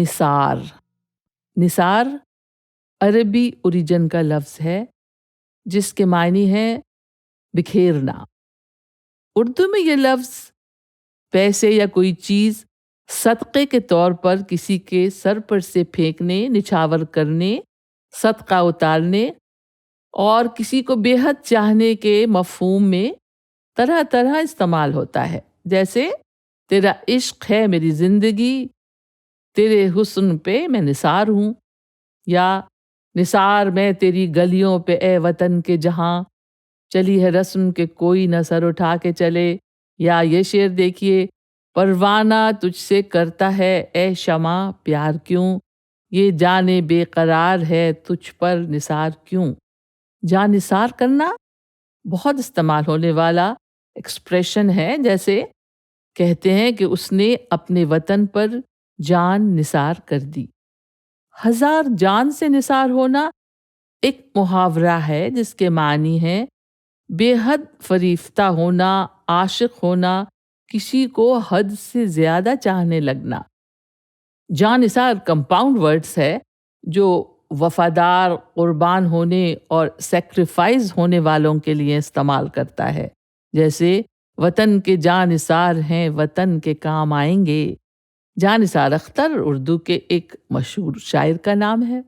نثار۔ نثار عربی اوریجن کا لفظ ہے جس کے معنی ہے بکھیرنا۔ اردو میں یہ لفظ پیسے یا کوئی چیز صدقے کے طور پر کسی کے سر پر سے پھینکنے، نچھاور کرنے، صدقہ اتارنے اور کسی کو بے حد چاہنے کے مفہوم میں طرح طرح استعمال ہوتا ہے، جیسے تیرا عشق ہے میری زندگی، تیرے حسن پہ میں نثار ہوں، یا نثار میں تیری گلیوں پہ اے وطن کے جہاں، چلی ہے رسم کہ کوئی نہ سر اٹھا کے چلے، یا یہ شعر دیکھیے، پروانہ تجھ سے کرتا ہے اے شمع پیار کیوں، یہ جانے بے قرار ہے تجھ پر نثار کیوں۔ جان نثار کرنا بہت استعمال ہونے والا ایکسپریشن ہے، جیسے کہتے ہیں کہ اس نے اپنے وطن پر جان نثار کر دی۔ ہزار جان سے نثار ہونا ایک محاورہ ہے جس کے معنی ہے بے حد فریفتہ ہونا، عاشق ہونا، کسی کو حد سے زیادہ چاہنے لگنا۔ جان نثار کمپاؤنڈ ورڈز ہے جو وفادار، قربان ہونے اور سیکریفائز ہونے والوں کے لیے استعمال کرتا ہے، جیسے وطن کے جان نثار ہیں وطن کے کام آئیں گے۔ جان نثار اختر اردو کے ایک مشہور شاعر کا نام ہے۔